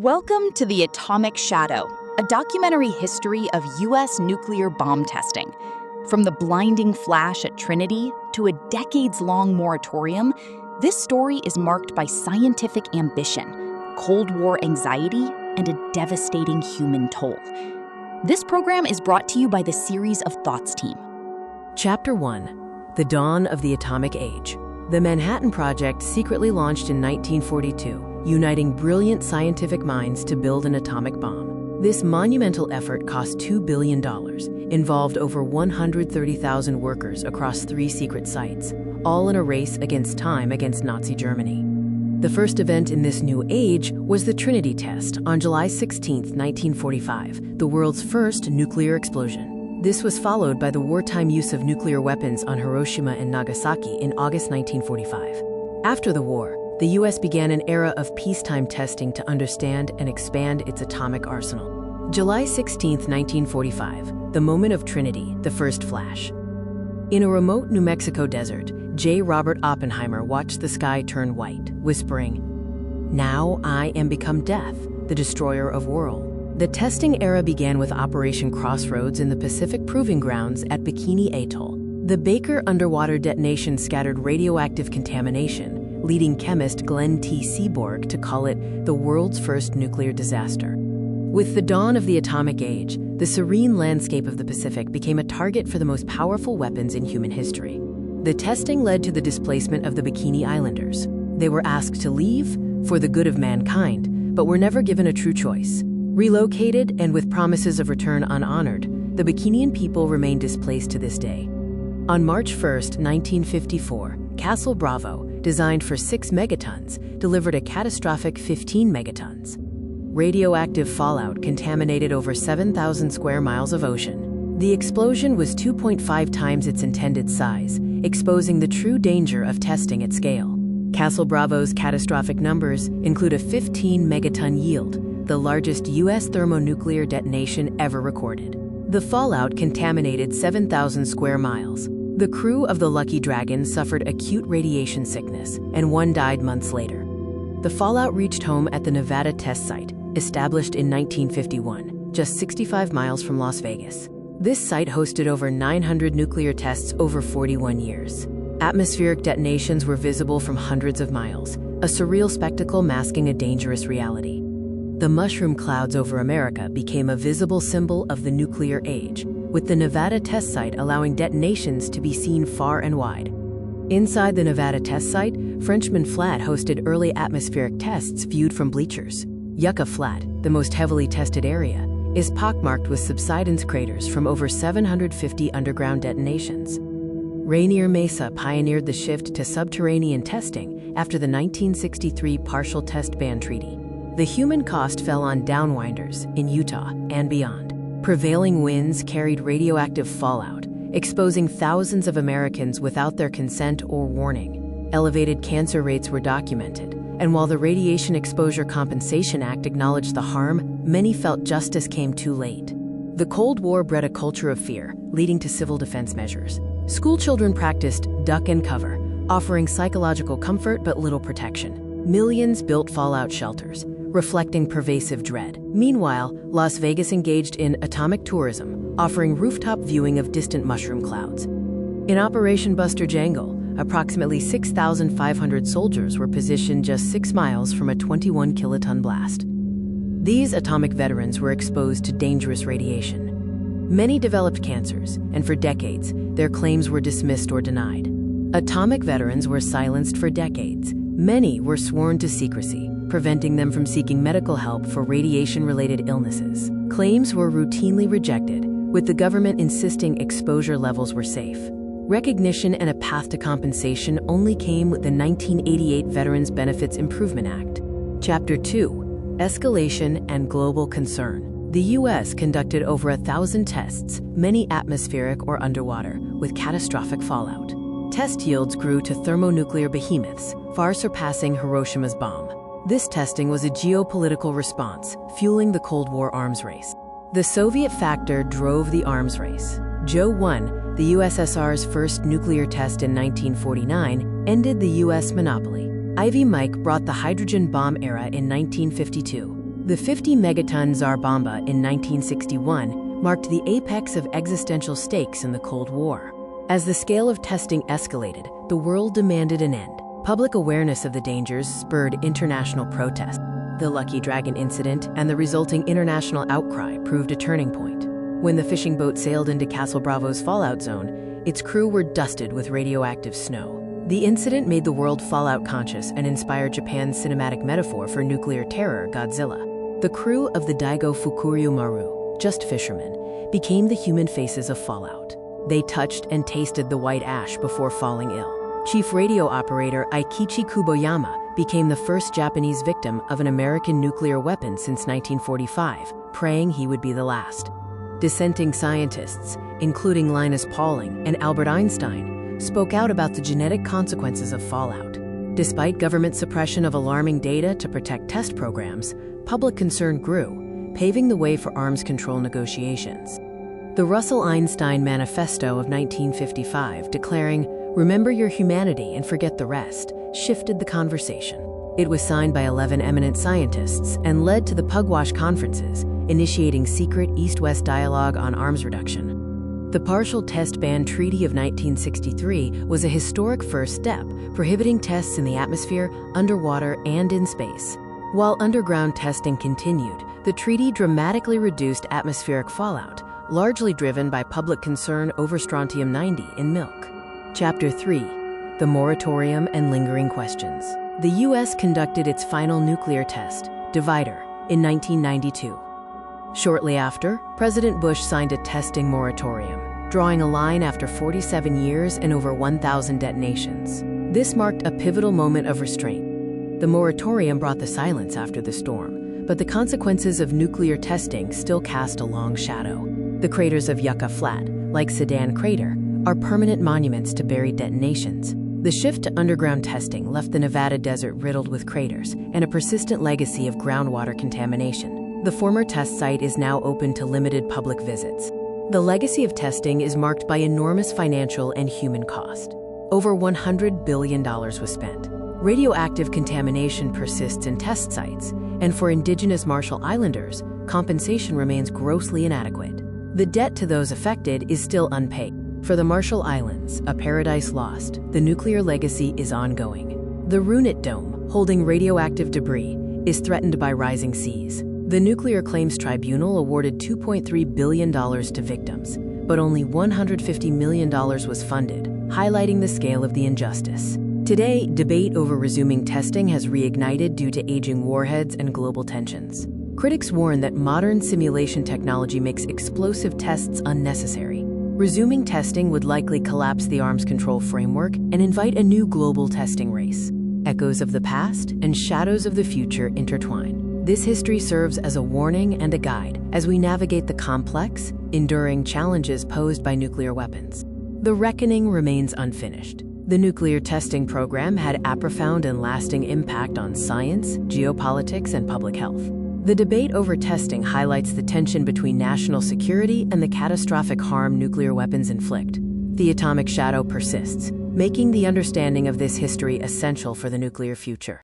Welcome to The Atomic Shadow, a documentary history of U.S. nuclear bomb testing. From the blinding flash at Trinity to a decades-long moratorium, this story is marked by scientific ambition, Cold War anxiety, and a devastating human toll. This program is brought to you by the Series of Thoughts team. Chapter 1. The Dawn of the Atomic Age. The Manhattan Project secretly launched in 1942, uniting brilliant scientific minds to build an atomic bomb. This monumental effort cost $2 billion, involved over 130,000 workers across 3 secret sites, all in a race against time against Nazi Germany. The first event in this new age was the Trinity test on July 16, 1945, the world's first nuclear explosion. This was followed by the wartime use of nuclear weapons on Hiroshima and Nagasaki in August 1945. After the war, the U.S. began an era of peacetime testing to understand and expand its atomic arsenal. July 16, 1945, the moment of Trinity, the first flash. In a remote New Mexico desert, J. Robert Oppenheimer watched the sky turn white, whispering, "Now I am become death, the destroyer of worlds." The testing era began with Operation Crossroads in the Pacific Proving Grounds at Bikini Atoll. The Baker underwater detonation scattered radioactive contamination, leading chemist Glenn T. Seaborg to call it the world's first nuclear disaster. With the dawn of the atomic age, the serene landscape of the Pacific became a target for the most powerful weapons in human history. The testing led to the displacement of the Bikini Islanders. They were asked to leave for the good of mankind, but were never given a true choice. Relocated and with promises of return unhonored, the Bikinian people remain displaced to this day. On March 1, 1954, Castle Bravo, designed for 6 megatons, delivered a catastrophic 15 megatons. Radioactive fallout contaminated over 7,000 square miles of ocean. The explosion was 2.5 times its intended size, exposing the true danger of testing at scale. Castle Bravo's catastrophic numbers include a 15 megaton yield, the largest U.S. thermonuclear detonation ever recorded. The fallout contaminated 7,000 square miles. The crew of the Lucky Dragon suffered acute radiation sickness, and 1 died months later. The fallout reached home at the Nevada test site, established in 1951, just 65 miles from Las Vegas. This site hosted over 900 nuclear tests over 41 years. Atmospheric detonations were visible from hundreds of miles, a surreal spectacle masking a dangerous reality. The mushroom clouds over America became a visible symbol of the nuclear age, with the Nevada test site allowing detonations to be seen far and wide. Inside the Nevada test site, Frenchman Flat hosted early atmospheric tests viewed from bleachers. Yucca Flat, the most heavily tested area, is pockmarked with subsidence craters from over 750 underground detonations. Rainier Mesa pioneered the shift to subterranean testing after the 1963 Partial Test Ban Treaty. The human cost fell on downwinders in Utah and beyond. Prevailing winds carried radioactive fallout, exposing thousands of Americans without their consent or warning. Elevated cancer rates were documented, and while the Radiation Exposure Compensation Act acknowledged the harm, many felt justice came too late. The Cold War bred a culture of fear, leading to civil defense measures. School children practiced duck and cover, offering psychological comfort but little protection. Millions built fallout shelters, reflecting pervasive dread. Meanwhile, Las Vegas engaged in atomic tourism, offering rooftop viewing of distant mushroom clouds. In Operation Buster Jangle, approximately 6,500 soldiers were positioned just 6 miles from a 21-kiloton blast. These atomic veterans were exposed to dangerous radiation. Many developed cancers, and for decades, their claims were dismissed or denied. Atomic veterans were silenced for decades. Many were sworn to secrecy, preventing them from seeking medical help for radiation-related illnesses. Claims were routinely rejected, with the government insisting exposure levels were safe. Recognition and a path to compensation only came with the 1988 Veterans Benefits Improvement Act. Chapter 2. Escalation and Global Concern. The U.S. conducted over 1,000 tests, many atmospheric or underwater, with catastrophic fallout. Test yields grew to thermonuclear behemoths, far surpassing Hiroshima's bomb. This testing was a geopolitical response, fueling the Cold War arms race. The Soviet factor drove the arms race. Joe 1, the USSR's first nuclear test in 1949, ended the U.S. monopoly. Ivy Mike brought the hydrogen bomb era in 1952. The 50-megaton Tsar Bomba in 1961 marked the apex of existential stakes in the Cold War. As the scale of testing escalated, the world demanded an end. Public awareness of the dangers spurred international protests. The Lucky Dragon incident and the resulting international outcry proved a turning point. When the fishing boat sailed into Castle Bravo's fallout zone, its crew were dusted with radioactive snow. The incident made the world fallout conscious and inspired Japan's cinematic metaphor for nuclear terror, Godzilla. The crew of the Daigo Fukuryu Maru, just fishermen, became the human faces of fallout. They touched and tasted the white ash before falling ill. Chief radio operator Eikichi Kuboyama became the first Japanese victim of an American nuclear weapon since 1945, praying he would be the last. Dissenting scientists, including Linus Pauling and Albert Einstein, spoke out about the genetic consequences of fallout. Despite government suppression of alarming data to protect test programs, public concern grew, paving the way for arms control negotiations. The Russell-Einstein Manifesto of 1955, declaring, "Remember your humanity and forget the rest," shifted the conversation. It was signed by 11 eminent scientists and led to the Pugwash conferences, initiating secret East-West dialogue on arms reduction. The Partial Test Ban Treaty of 1963 was a historic first step, prohibiting tests in the atmosphere, underwater, and in space. While underground testing continued, the treaty dramatically reduced atmospheric fallout, largely driven by public concern over strontium-90 in milk. Chapter 3: The Moratorium and Lingering Questions. The U.S. conducted its final nuclear test, Divider, in 1992. Shortly after, President Bush signed a testing moratorium, drawing a line after 47 years and over 1,000 detonations. This marked a pivotal moment of restraint. The moratorium brought the silence after the storm, but the consequences of nuclear testing still cast a long shadow. The craters of Yucca Flat, like Sedan Crater, are permanent monuments to buried detonations. The shift to underground testing left the Nevada desert riddled with craters and a persistent legacy of groundwater contamination. The former test site is now open to limited public visits. The legacy of testing is marked by enormous financial and human cost. Over $100 billion was spent. Radioactive contamination persists in test sites, and for indigenous Marshall Islanders, compensation remains grossly inadequate. The debt to those affected is still unpaid. For the Marshall Islands, a paradise lost, the nuclear legacy is ongoing. The Runit Dome, holding radioactive debris, is threatened by rising seas. The Nuclear Claims Tribunal awarded $2.3 billion to victims, but only $150 million was funded, highlighting the scale of the injustice. Today, debate over resuming testing has reignited due to aging warheads and global tensions. Critics warn that modern simulation technology makes explosive tests unnecessary. Resuming testing would likely collapse the arms control framework and invite a new global testing race. Echoes of the past and shadows of the future intertwine. This history serves as a warning and a guide as we navigate the complex, enduring challenges posed by nuclear weapons. The reckoning remains unfinished. The nuclear testing program had a profound and lasting impact on science, geopolitics, and public health. The debate over testing highlights the tension between national security and the catastrophic harm nuclear weapons inflict. The atomic shadow persists, making the understanding of this history essential for the nuclear future.